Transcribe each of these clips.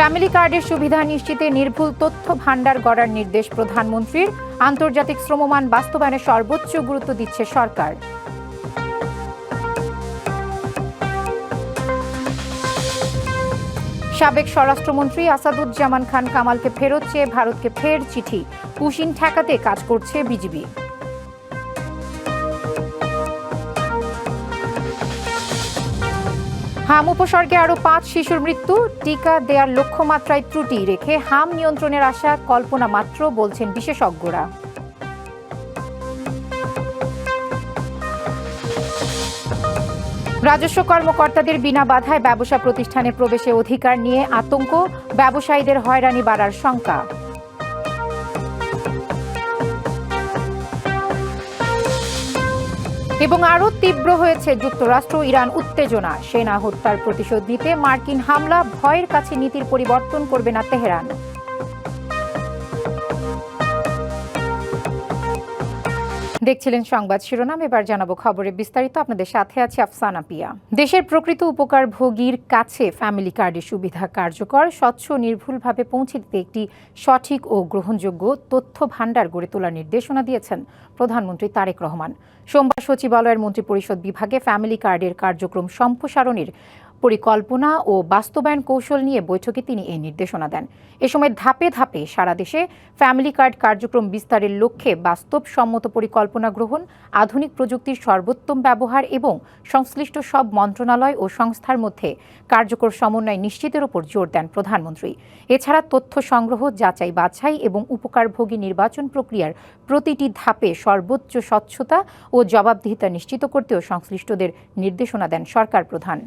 Family কার্ডের সুবিধা নিশ্চিতে নির্ভুল তথ্য ভান্ডার গড়ার নির্দেশ প্রধানমন্ত্রীর। আন্তর্জাতিক শ্রমমান বাস্তবায়নে সর্বোচ্চ গুরুত্ব দিচ্ছে সরকার। সাবেক স্বরাষ্ট্রমন্ত্রী আসাদুজ্জামান খান কামালকে ফেরত চেয়ে ভারতকে ফের চিঠি। পুশিন ঠেকাতে কাজ করছে বিজিবি। হাম উপসর্গে আরও 5 শিশুর মৃত্যু। টিকা দেওয়ার লক্ষ্যমাত্রায় ত্রুটি রেখে হাম নিয়ন্ত্রণের আশা কল্পনা মাত্র, বলছেন বিশেষজ্ঞরা। রাজস্ব কর্মকর্তাদের বিনা বাধায় ব্যবসা প্রতিষ্ঠানে প্রবেশে অধিকার নিয়ে আতঙ্ক, ব্যবসায়ীদের হয়রানি বাড়ার শঙ্কা। এবং আরও তীব্র হয়েছে যুক্তরাষ্ট্র ইরান উত্তেজনা। সেনা হত্যার প্রতিশোধ নিতে মার্কিন হামলা, ভয়ের কাছে নীতির পরিবর্তন করবে না তেহরান। দেখছিলেন সংবাদ শিরোনাম, এবার জানাবো খবরের বিস্তারিত। আপনাদের সাথে আছে আফসানা পিয়া। দেশের প্রকৃত উপকারভোগীর কাছে ফ্যামিলি কার্ডের সুবিধা কার্যকর, স্বচ্ছ, নির্ভুলভাবে পৌঁছে দিতে একটি সঠিক ও গ্রহণযোগ্য তথ্য ভান্ডার গড়ে তোলার নির্দেশনা দিয়েছেন প্রধানমন্ত্রী তারেক রহমান। সোমবার সচিবালয়ের মন্ত্রিপরিষদ বিভাগে ফ্যামিলি কার্ডের কার্যক্রম সম্প্রসারণের পরিকল্পনা ও বাস্তবায়ন কৌশল নিয়ে বৈঠকে তিনি এই নির্দেশনা দেন। এ সময় ধাপে ধাপে সারা দেশে ফ্যামিলি কার্ড কার্যক্রম বিস্তারের লক্ষ্যে বাস্তবসম্মত পরিকল্পনা গ্রহণ, আধুনিক প্রযুক্তির সর্বোত্তম ব্যবহার এবং সংশ্লিষ্ট সব মন্ত্রণালয় ও সংস্থার মধ্যে কার্যকর সমন্বয় নিশ্চিতের উপর জোর দেন প্রধানমন্ত্রী। এছাড়া তথ্য সংগ্রহ, যাচাই বাছাই এবং উপকারভোগী নির্বাচন প্রক্রিয়ার প্রতিটি ধাপে সর্বোচ্চ স্বচ্ছতা ও জবাবদিহিতা নিশ্চিত করতেও সংশ্লিষ্টদের নির্দেশনা দেন সরকার প্রধান।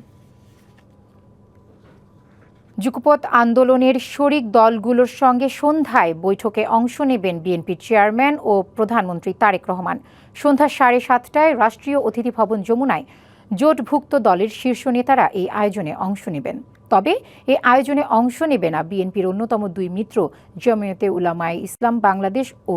যুগপৎ আন্দোলনের শরিক দলগুলোর সঙ্গে সন্ধ্যায় বৈঠকে অংশ নেবেন বিএনপির চেয়ারম্যান ও প্রধানমন্ত্রী তারেক রহমান। সন্ধ্যা 7:30টায় রাষ্ট্রীয় অতিথি ভবন যমুনায় জোটভুক্ত দলের শীর্ষ নেতারা এই আয়োজনে অংশ নেবেন। তবে এই আয়োজনে অংশ নেবে না বিএনপির অন্যতম 2 মিত্র জমিয়তে উলামায়ে ইসলাম বাংলাদেশ ও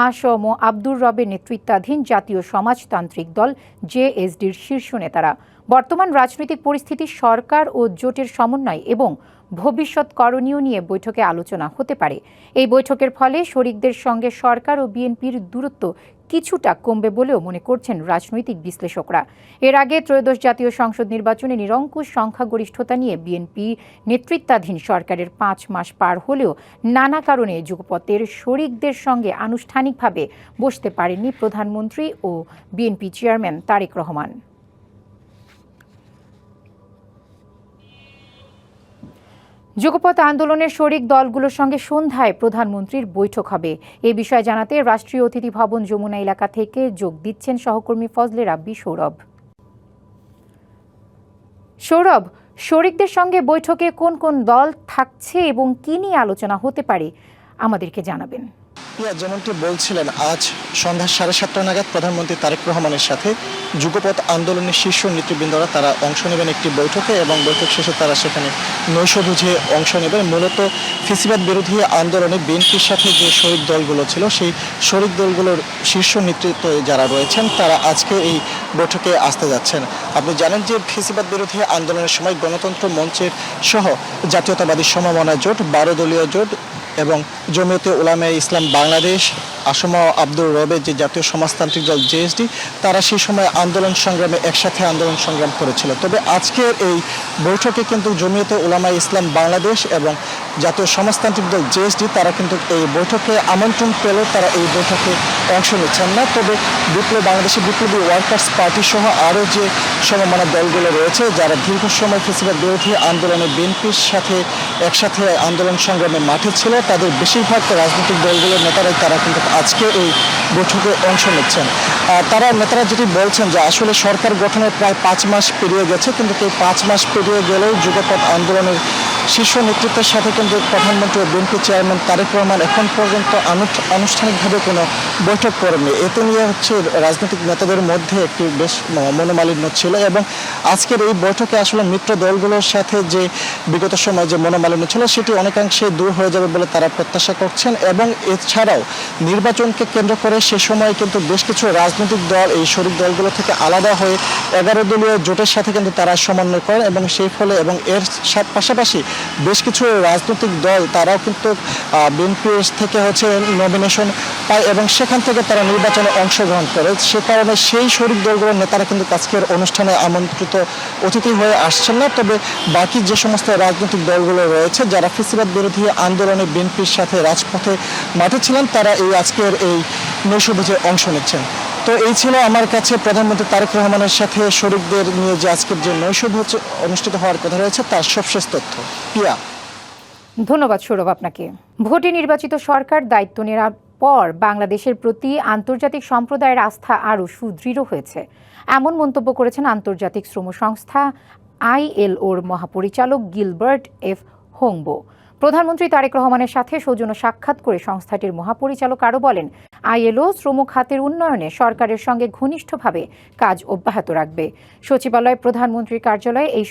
আ.স.ম আব্দুর রবের নেতৃত্বাধীন জাতীয় সমাজতান্ত্রিক দল জেএসডির শীর্ষ নেতারা। বর্তমান রাজনৈতিক পরিস্থিতি, সরকার ও জোটের সমন্বয় এবং ভবিষ্যৎ করণীয় নিয়ে বৈঠকে আলোচনা হতে পারে। এই বৈঠকের ফলে শরিকদের সঙ্গে সরকার ও বিএনপির দূরত্ব কিছুটা কমবে বলেও মনে করছেন রাজনৈতিক বিশ্লেষকরা। এর আগে ত্রয়োদশ জাতীয় সংসদ নির্বাচনে নিরঙ্কুশ সংখ্যাগরিষ্ঠতা নিয়ে বিএনপি নেতৃত্বাধীন সরকারের 5 মাস পার হলেও নানা কারণে যুগপথের শরিকদের সঙ্গে আনুষ্ঠানিকভাবে বসতে পারেননি প্রধানমন্ত্রী ও বিএনপি চেয়ারম্যান তারেক রহমান। যুগপৎ আন্দোলনের শরিক দলগুলোর সঙ্গে সন্ধ্যায় প্রধানমন্ত্রীর বৈঠক হবে। এই বিষয়ে জানাতে রাষ্ট্রীয় অতিথি ভবন যমুনা এলাকা থেকে যোগ দিচ্ছেন সহকর্মী ফজলে রাব্বি সৌরভ। সৌরভ, শরিকদের সঙ্গে বৈঠকে কোন কোন দল থাকছে এবং কি নিয়ে আলোচনা হতে পারে আমাদেরকে জানাবেন। যেমনটি বলছিলেন, আজ সন্ধ্যা 7:30টা নাগাদ প্রধানমন্ত্রী তারেক রহমানের সাথে যুগপৎ আন্দোলনের শীর্ষ নেতৃবৃন্দরা তারা অংশ নেবেন একটি বৈঠকে, এবং বৈঠক শেষে তারা সেখানে নৈশভোজে অংশ নেবেন। মূলত ফ্যাসিবাদ বিরোধী আন্দোলনে বিএনপির সাথে যে শরিক দলগুলো ছিল, সেই শরিক দলগুলোর শীর্ষ নেতৃত্বে যারা রয়েছেন তারা আজকে এই বৈঠকে আসতে যাচ্ছেন। আপনি জানেন যে ফ্যাসিবাদ বিরোধী আন্দোলনের সময় গণতন্ত্র মঞ্চের সহ জাতীয়তাবাদী সমমনা জোট, 12 দলীয় জোট এবং জমিয়তে উলামায়ে ইসলাম বাংলাদেশ, আ.স.ম আব্দুর রবের যে জাতীয় সমাজতান্ত্রিক দল জেএসডি, তারা সেই সময় আন্দোলন সংগ্রামে একসাথে আন্দোলন সংগ্রাম করেছিল। তবে আজকের এই বৈঠকে কিন্তু জমিয়তে উলামায়ে ইসলাম বাংলাদেশ এবং জাতীয় সমাজতান্ত্রিক দল জেএসডি তারা কিন্তু এই বৈঠকে আমন্ত্রণ পেলেও তারা এই বৈঠকে অংশ নিচ্ছেন না। তবে বাংলাদেশি বিপ্লবী ওয়ার্কার্স পার্টি সহ আরও যে সমমনা দলগুলো রয়েছে, যারা দীর্ঘ সময় ফ্যাসিবাদ বিরোধী আন্দোলনে বিএনপির সাথে একসাথে আন্দোলন সংগ্রামে মাঠে ছিল, তাদের বেশিরভাগ রাজনৈতিক দলগুলোর নেতারাই তারা কিন্তু আজকে এই বৈঠকে অংশ নিচ্ছেন। নেতারা যেটি বলছেন যে আসলে সরকার গঠনের প্রায় 5 মাস পেরিয়ে গেছে, কিন্তু এই 5 মাস পেরিয়ে গেলেও যুগপৎ আন্দোলনের শীর্ষ নেতৃত্বের সাথে কিন্তু প্রধানমন্ত্রী ও বিএনপি চেয়ারম্যান তারেক রহমান এখন পর্যন্ত আনুষ্ঠানিকভাবে কোনো বৈঠক করেননি। এতে নিয়ে রাজনৈতিক নেতাদের মধ্যে একটি বেশ মনোমালিন্য ছিল, এবং আজকের এই বৈঠকে আসলে মিত্র দলগুলোর সাথে যে বিগত সময় যে মনোমালিন্য ছিল সেটি অনেকাংশে দূর হয়ে যাবে বলে তারা প্রত্যাশা করছেন। এবং এছাড়াও নির্বাচনকে কেন্দ্র করে সে সময় কিন্তু বেশ কিছু রাজনৈতিক দল এই শরিক দলগুলো থেকে আলাদা হয়ে 11 দলীয় জোটের সাথে কিন্তু তারা সমন্বয় করেন, এবং সেই ফলে এবং এর পাশাপাশি বেশ কিছু রাজনৈতিক দল তারাও কিন্তু বিএনপির থেকে নমিনেশন পায় এবং সেখান থেকে তারা নির্বাচনে অংশগ্রহণ করে। সে কারণে সেই শরিক দলগুলোর নেতারা কিন্তু আজকের অনুষ্ঠানে আমন্ত্রিত অতিথি হয়ে আসছেন না। তবে বাকি যে সমস্ত রাজনৈতিক দলগুলো রয়েছে যারা ফ্যাসিবাদ বিরোধী আন্দোলনে বিএনপির সাথে রাজপথে মাঠে ছিলেন, তারা আজকের এই নৈশভোজে অংশ নিচ্ছেন। তো এই ছিল আমার কাছে প্রধানমন্ত্রী তারেক রহমানের সাথে শরিকদের নিয়ে যে আজকের যে নৈশভোজ অনুষ্ঠিত হওয়ার কথা রয়েছে তার সবশেষ তথ্য। প্রিয়া, ধন্যবাদ সৌরভ আপনাকে। ভোটে নির্বাচিত সরকার দায়িত্ব নেওয়ার পর বাংলাদেশের প্রতি আন্তর্জাতিক সম্প্রদায়ের আস্থা আরও সুদৃঢ় হয়েছে, এমন মন্তব্য করেছেন আন্তর্জাতিক শ্রম সংস্থা ILOর মহাপরিচালক গিলবার্ট এফ হোংবো। প্রধানমন্ত্রী তারেক রহমানের সাথে সৌজন্য সাক্ষাৎ করে সংস্থাটির মহাপরিচালক আরও বলেন, ILO শ্রম খাতের উন্নয়নে সরকারের সঙ্গে ঘনিষ্ঠভাবে কাজ অব্যাহত রাখবে। সচিবালয় প্রধানমন্ত্রীর কার্যালয়ে এই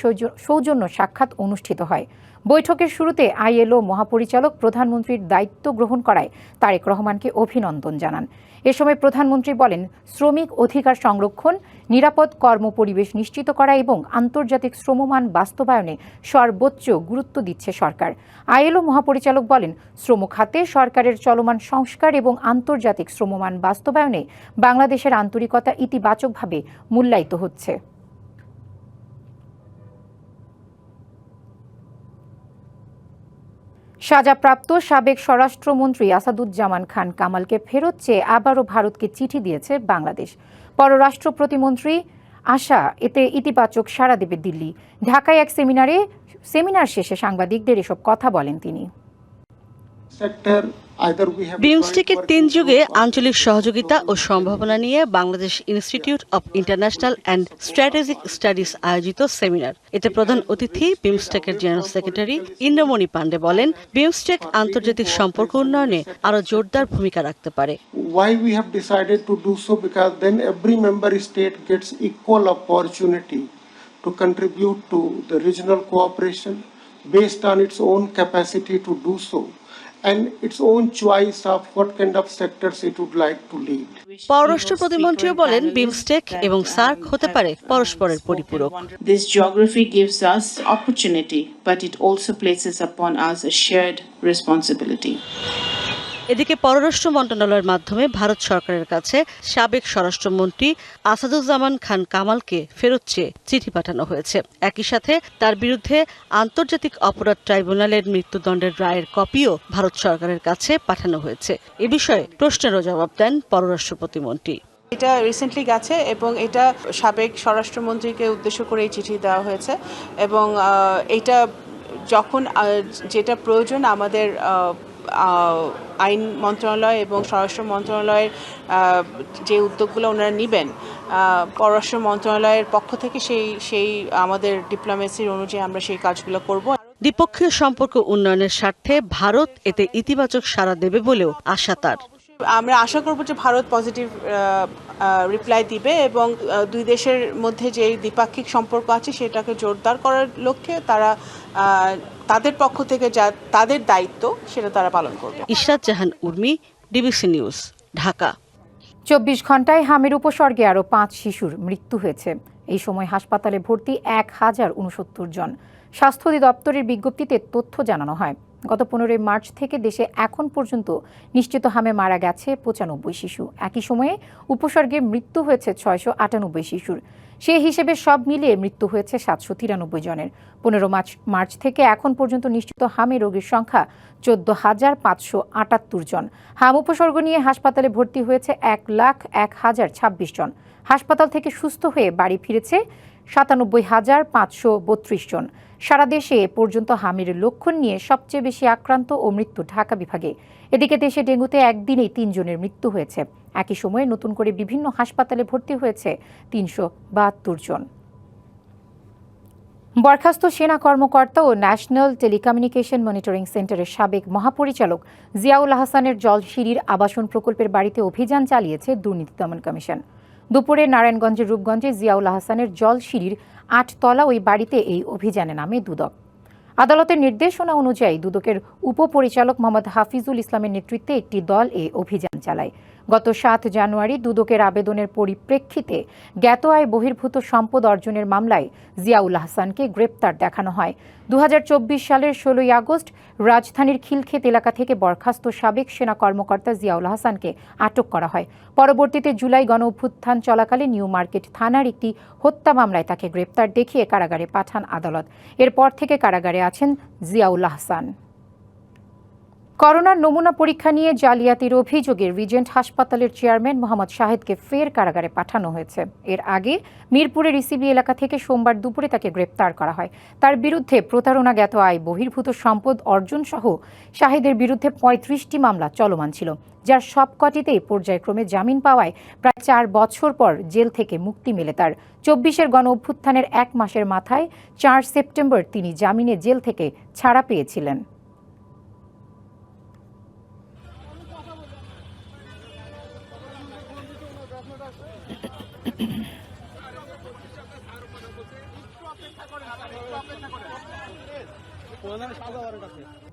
সৌজন্য সাক্ষাৎ অনুষ্ঠিত হয়। বৈঠকের শুরুতে ILO মহাপরিচালক প্রধানমন্ত্রীর দায়িত্ব গ্রহণ করায় তারেক রহমানকে অভিনন্দন জানান। এ সময় প্রধানমন্ত্রী বলেন, শ্রমিক অধিকার সংরক্ষণ, নিরাপদ কর্মপরিবেশ নিশ্চিত করা এবং আন্তর্জাতিক শ্রমমান বাস্তবায়নে সর্বোচ্চ গুরুত্ব দিচ্ছে সরকার। ILO মহাপরিচালক বলেন, শ্রম খাতে সরকারের চলমান সংস্কার এবং আন্তর্জাতিক শ্রমমান বাস্তবায়নে বাংলাদেশের আন্তরিকতা ইতিবাচকভাবে মূল্যায়িত হচ্ছে। সাজাপ্রাপ্ত সাবেক স্বরাষ্ট্রমন্ত্রী আসাদুজ্জামান খান কামালকে ফেরত চেয়ে আবারও ভারতকে চিঠি দিয়েছে বাংলাদেশ। পররাষ্ট্র প্রতিমন্ত্রী আশা এতে ইতিবাচক সাড়া দেবে দিল্লি। ঢাকায় এক সেমিনার শেষে সাংবাদিকদের এসব কথা বলেন তিনি। বিমস্টেকের 3 যুগে আঞ্চলিক সহযোগিতা ও সম্ভাবনা নিয়ে Bangladesh institute of international and strategic studies আয়োজিত সেমিনার। এতে প্রধান অতিথি বিমস্টেকের জেনারেল সেক্রেটারি ইন্দ্রমণি পান্ডে বলেন, বিমস্টেক আন্তর্জাতিক সম্পর্ক উন্নয়নে আরো জোরদার ভূমিকা রাখতে পারে। Why we have decided to do so? Because then every member state gets equal opportunity to contribute to the regional cooperation based on its own capacity to do so, and its own choice of what kind of sectors it would like to lead. পররাষ্ট্র প্রতিমন্ত্রীও বলেন, বিমস্টেক এবং SAARC হতে পারে পরস্পরের পরিপূরক। This geography gives us opportunity, but it also places upon us a shared responsibility. এদিকে পররাষ্ট্র মন্ত্রণালয়ের মাধ্যমে ভারত সরকারের কাছে সাবেক স্বরাষ্ট্রমন্ত্রী আসাদুজ্জামান খান কামালকে ফেরত চেয়ে চিঠি পাঠানো হয়েছে। একই সাথে তার বিরুদ্ধে আন্তর্জাতিক অপরাধ ট্রাইব্যুনালের মৃত্যুদণ্ডের রায়ের কপিও ভারত সরকারের কাছে পাঠানো হয়েছে। এ বিষয়ে প্রশ্নেরও জবাব দেন পররাষ্ট্র প্রতিমন্ত্রী। এটা রিসেন্টলি গেছে এবং এটা সাবেক স্বরাষ্ট্রমন্ত্রীকে উদ্দেশ্য করে এই চিঠি দেওয়া হয়েছে এবং এটা যখন যেটা প্রয়োজন আমাদের আইন মন্ত্রণালয় এবং স্বরাষ্ট্র মন্ত্রণালয়ের যে উদ্যোগগুলো ওনারা নেবেন, পররাষ্ট্র মন্ত্রণালয়ের পক্ষ থেকে সেই আমাদের ডিপ্লোমেসির অনুযায়ী আমরা সেই কাজগুলো করব। দ্বিপক্ষীয় সম্পর্ক উন্নয়নের স্বার্থে ভারত এতে ইতিবাচক সাড়া দেবে বলেও আশা তার। আমরা আশা করব যে ভারত পজিটিভ রিপ্লাই দিবে এবং দুই দেশের মধ্যে যে দ্বিপাক্ষিক সম্পর্ক আছে সেটাকে জোরদার করার লক্ষ্যে তারা তাদের পক্ষ থেকে যা তাদের দায়িত্ব সেটা তারা পালন করবে। ইশরাত জাহান উর্মি, ডিবিসি নিউজ, ঢাকা। 24 ঘন্টায় হামের উপসর্গে আরও 5 শিশুর মৃত্যু হয়েছে। এই সময় হাসপাতালে ভর্তি 1069 জন। স্বাস্থ্য অধিদপ্তরের বিজ্ঞপ্তিতে তথ্য জানানো হয়, গত 15 মার্চ থেকে দেশে এখন পর্যন্ত নিশ্চিত হামে মারা গেছে 95 শিশু। একই সময়ে উপসর্গে মৃত্যু হয়েছে 698 শিশুর। সেই হিসেবে সব মিলিয়ে মৃত্যু হয়েছে 793 জনের। 15 মার্চ থেকে এখন পর্যন্ত নিশ্চিত হামে রোগীর সংখ্যা 14,578 জন। হাম উপসর্গ নিয়ে হাসপাতালে ভর্তি হয়েছে 1,01,026 জন। হাসপাতাল থেকে সুস্থ হয়ে বাড়ি ফিরেছে 97,532 জন। সারা দেশে এ পর্যন্ত হামের লক্ষণ নিয়ে সবচেয়ে বেশি আক্রান্ত ও মৃত্যু ঢাকা বিভাগে। এদিকে দেশে ডেঙ্গুতে একদিনেই 3 জনের মৃত্যু হয়েছে। একই সময়ে নতুন করে বিভিন্ন হাসপাতালে ভর্তি হয়েছে 372 জন। বরখাস্ত সেনা কর্মকর্তা ও ন্যাশনাল টেলিকমিউনিকেশন মনিটরিং সেন্টারের সাবেক মহাপরিচালক জিয়াউল আহসানের জলসিঁড়ির আবাসন প্রকল্পের বাড়িতে অভিযান চালিয়েছে দুর্নীতি দমন কমিশন। দুপুরে নারায়ণগঞ্জের রূপগঞ্জে জিয়াউল আহসানের জলসিঁড়ির 8 তলা ওই বাড়িতে এই অভিযানে নামে দুদক। আদালতের নির্দেশনা অনুযায়ী দুদকের উপপরিচালক মোহাম্মদ হাফিজুল ইসলামের নেতৃত্বে একটি দল এই অভিযান চালায়। গত ৭ জানুয়ারি দুদকের আবেদনের পরিপ্রেক্ষিতে জ্ঞাত আয় বহির্ভূত সম্পদ অর্জনের মামলায় জিয়াউল আহসানকে গ্রেপ্তার দেখানো হয়। 2024 সালের 16 আগস্ট রাজধানীর খিলক্ষেত এলাকা থেকে বরখাস্ত সাবেক সেনা কর্মকর্তা জিয়াউল আহসানকে আটক করা হয়। পরবর্তীতে জুলাই গণঅভ্যুত্থান চলাকালে নিউ মার্কেট থানার একটি হত্যা মামলায় তাকে গ্রেপ্তার দেখিয়ে কারাগারে পাঠান আদালত। এরপর থেকে কারাগারে আছেন জিয়াউল আহসান। করোনার নমুনা পরীক্ষা নিয়ে জালিয়াতির অভিযোগে রিজেন্ট হাসপাতালের চেয়ারম্যান মোহাম্মদ শাহেদকে ফের কারাগারে পাঠানো হয়েছে। এর আগে মিরপুরের ইসিবি এলাকা থেকে সোমবার দুপুরে তাকে গ্রেপ্তার করা হয়। তার বিরুদ্ধে প্রতারণা, জ্ঞাত আয় বহির্ভূত সম্পদ অর্জন সহ শাহেদের বিরুদ্ধে 35টি মামলা চলমান ছিল, যার সবকটিতেই পর্যায়ক্রমে জামিন পাওয়ায় প্রায় 4 বছর পর জেল থেকে মুক্তি মেলে তার। 24-এর গণঅভ্যুত্থানের 1 মাসের মাথায় 4 সেপ্টেম্বর তিনি জামিনে জেল থেকে ছাড়া পেয়েছিলেন।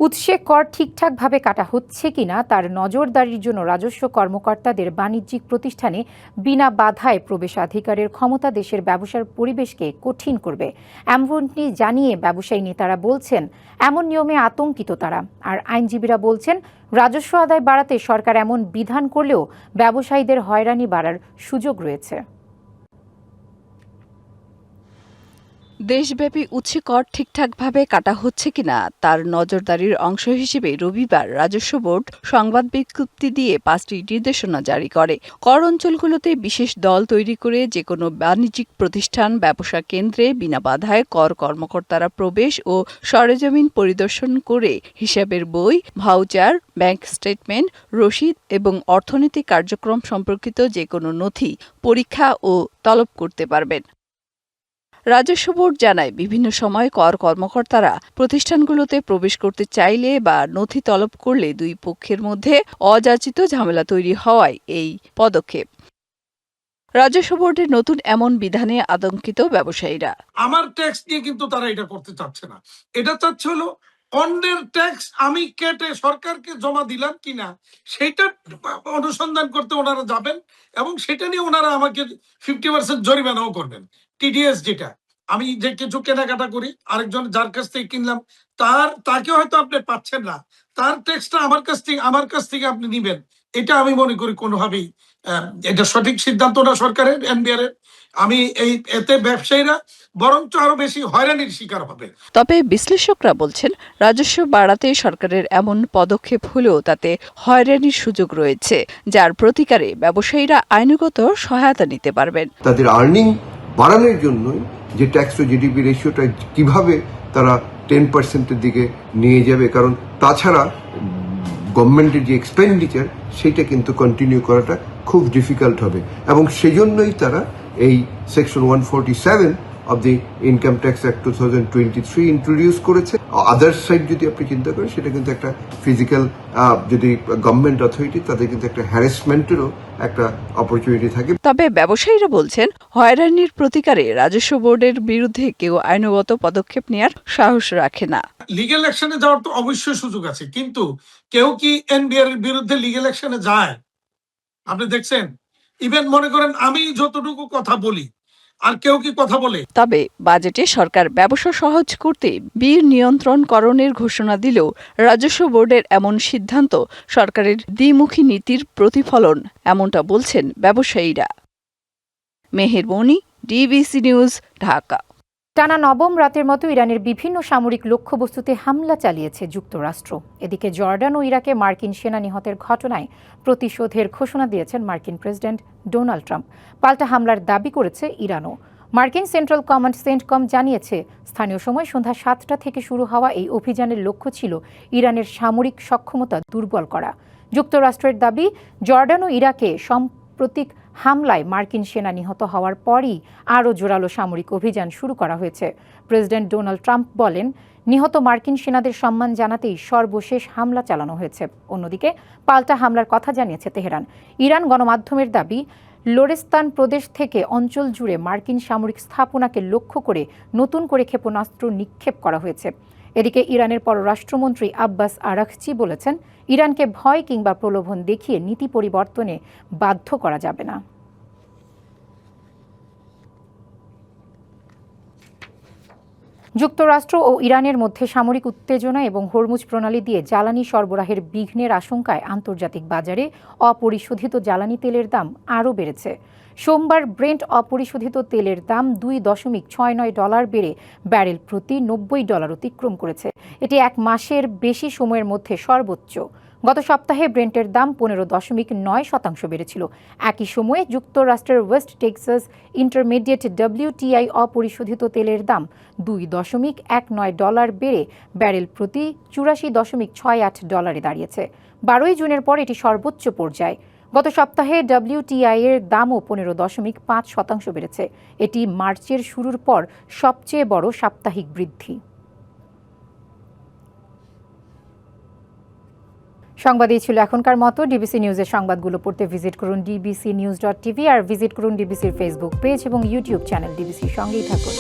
উৎসে কর ঠিকঠাকভাবে কাটা হচ্ছে কিনা তার নজরদারির জন্য রাজস্ব কর্মকর্তাদের বাণিজ্যিক প্রতিষ্ঠানে বিনা বাধায় প্রবেশাধিকারের ক্ষমতা দেশের ব্যবসার পরিবেশকে কঠিন করবে, এমনটি জানিয়ে ব্যবসায়ী নেতারা বলছেন এমন নিয়মে আতঙ্কিত তারা। আর আইনজীবীরা বলছেন রাজস্ব আদায় বাড়াতে সরকার এমন বিধান করলেও ব্যবসায়ীদের হয়রানি বাড়ার সুযোগ রয়েছে। দেশব্যাপী উৎসে কর ঠিকঠাকভাবে কাটা হচ্ছে কিনা তার নজরদারির অংশ হিসেবে রবিবার রাজস্ব বোর্ড সংবাদ বিজ্ঞপ্তি দিয়ে 5টি নির্দেশনা জারি করে। কর অঞ্চলগুলোতে বিশেষ দল তৈরি করে যেকোনো বাণিজ্যিক প্রতিষ্ঠান, ব্যবসা কেন্দ্রে বিনা বাধায় কর কর্মকর্তারা প্রবেশ ও সরেজমিন পরিদর্শন করে হিসাবের বই, ভাউচার, ব্যাংক স্টেটমেন্ট, রসিদ এবং অর্থনৈতিক কার্যক্রম সম্পর্কিত যেকোনো নথি পরীক্ষা ও তলব করতে পারবেন। রাজস্ব বোর্ড জানায়, বিভিন্ন সময় কর কর্মকর্তারা প্রতিষ্ঠানগুলোতে প্রবেশ করতে চাইলে বা নথি তলব করলে দুই পক্ষের মধ্যে অযাচিত ঝামেলা তৈরি হওয়ায় এই পদক্ষেপ। রাজস্ব বোর্ডের নতুন এমন বিধানে আতঙ্কিত ব্যবসায়ীরা। আমার ট্যাক্স নিয়ে কিন্তু তারা এটা করতে চাচ্ছে না, এটা চাচ্ছে হলো অন্যের ট্যাক্স আমি কেটে সরকারকে জমা দিলাম কিনা সেটা অনুসন্ধান করতে ওনারা যাবেন এবং সেটা নিয়ে ওনারা আমাকে 50% জরিমানাও করবেন। টিডিএস যেটা আমি যে কিছু কেনাকাটা করি, আরেকজন যার কাছ থেকে কিনলাম তাকে হয়তো আপনি পাচ্ছেন না, তার ট্যাক্সটা আমার কাছ থেকে আপনি নিবেন, এটা আমি মনে করি কোনোভাবেই এটা সঠিক সিদ্ধান্ত না সরকারের, এনবিআর এর। আমি এতে ব্যবসায়ীরা বরঞ্চ আরো বেশি হয়রানির শিকার হবে। তবে বিশ্লেষকরা বলছেন, রাজস্ব বাড়াতে সরকারের এমন পদক্ষেপ হলেও তাতে হয়রানির সুযোগ রয়েছে, যার প্রতিকারে ব্যবসায়ীরা আইনগত সহায়তা নিতে পারবেন। তাদের আর্নিং বাড়ানোর জন্য যে ট্যাক্স টু জিডিপি রেশিওটা কিভাবে তারা 10%-এর দিকে নিয়ে যাবে, কারণ তাছাড়া গভর্নমেন্টের যে এক্সপেন্ডিচার সেইটা কিন্তু কন্টিনিউ করাটা খুব ডিফিকাল্ট হবে এবং সেজন্যই তারা এই section 147 of the income tax act 2023 introduce করেছে। আদার সাইড যদি আপনি চিন্তা করেন, সেটা কিন্তু একটা ফিজিক্যাল যদি গভর্নমেন্ট অথরিটি, তাদের কিন্তু একটা হ্যারাসমেন্টেরও একটা অপরচুনিটি থাকে। তবে ব্যবসায়ীরা বলছেন, হয়রানির প্রতিকারে রাজস্ব বোর্ডের বিরুদ্ধে কেউ আইনগত পদক্ষেপ নেওয়ার সাহস রাখে না। লিগ্যাল অ্যাকশনে যাওয়ার তো অবশ্যই সুযোগ আছে, কিন্তু কেউ কি এনবিআর এর বিরুদ্ধে লিগ্যাল অ্যাকশনে যায়? আপনি দেখছেন, ইভেন মনে করেন আমি যতটুকু কথা বলি আর কেউ কি কথা বলে? তবে বাজেটে সরকার ব্যবসা সহজ করতে বীর নিয়ন্ত্রণকরণের ঘোষণা দিলেও রাজস্ব বোর্ডের এমন সিদ্ধান্ত সরকারের দ্বিমুখী নীতির প্রতিফলন, এমনটা বলছেন ব্যবসায়ীরা। মেহের মনি, ডিবিসি নিউজ, ঢাকা। টানা নবম রাতের মতো ইরানের বিভিন্ন সামরিক লক্ষ্যবস্তুতে হামলা চালিয়েছে যুক্তরাষ্ট্র। এদিকে জর্ডান ও ইরাকে মার্কিন সেনা নিহতের ঘটনায় প্রতিশোধের ঘোষণা দিয়েছেন মার্কিন প্রেসিডেন্ট ডোনাল্ড ট্রাম্প। পাল্টা হামলার দাবি করেছে ইরানও। মার্কিন সেন্ট্রাল কমান্ড সেন্টকম জানিয়েছে, স্থানীয় সময় সন্ধ্যা 7টা থেকে শুরু হওয়া এই অভিযানের লক্ষ্য ছিল ইরানের সামরিক সক্ষমতা দুর্বল করা। যুক্তরাষ্ট্রের দাবি, জর্ডান ও ইরাকে সাম্প্রতিক হামলায় মার্কিন সেনা নিহত হওয়ার পরই আরও জোরালো সামরিক অভিযান শুরু করা হয়েছে। প্রেসিডেন্ট ডোনাল্ড ট্রাম্প বলেন, নিহত মার্কিন সেনাদের সম্মান জানাতেই সর্বশেষ হামলা চালানো হয়েছে। অন্যদিকে পাল্টা হামলার কথা জানিয়েছে তেহরান। ইরান গণমাধ্যমের দাবি, লোরেস্তান প্রদেশ থেকে অঞ্চল জুড়ে মার্কিন সামরিক স্থাপনাকে লক্ষ্য করে নতুন করে ক্ষেপণাস্ত্র নিক্ষেপ করা হয়েছে। এদিকে ইরানের পররাষ্ট্রমন্ত্রী আব্বাস আরাকচি বলেছেন, ইরানকে ভয় কিংবা প্রলোভন দেখিয়ে নীতি পরিবর্তনে বাধ্য করা যাবে না। যুক্তরাষ্ট্র ও ইরানের মধ্যে সামরিক উত্তেজনা এবং হরমুজ প্রণালী দিয়ে জ্বালানি সরবরাহের বিঘ্নের আশঙ্কায় আন্তর্জাতিক বাজারে অপরিশোধিত জ্বালানি তেলের দাম আরও বেড়েছে। সোমবার ব্রেন্ট অপরিশোধিত তেলের দাম $2.69 বেড়ে ব্যারেল প্রতি $90 অতিক্রম করেছে। এটি এক মাসের বেশি সময়ের মধ্যে সর্বোচ্চ। গত সপ্তাহে ব্রেন্টের দাম 15.9% বেড়েছিল। একই সময়ে যুক্তরাষ্ট্রের ওয়েস্ট টেক্সাস ইন্টারমিডিয়েট WTI অপরিশোধিত তেলের দাম $2.19 বেড়ে ব্যারেল প্রতি $84.68 দাঁড়িয়েছে। 12 জুনের পর এটি সর্বোচ্চ পর্যায়ে। গত সপ্তাহে WTI এর দামও 15.5% বেড়েছে। এটি মার্চের শুরুর পর সবচেয়ে বড় সাপ্তাহিক বৃদ্ধি। সংবাদ এই ছিল এখনকার মতো। ডিবিসি নিউজের সংবাদগুলো পড়তে ভিজিট করুন dbcnews.tv আর ভিজিট করুন ডিবিসির ফেসবুক পেজ এবং ইউটিউব চ্যানেল। ডিবিসির সঙ্গেই থাকুন।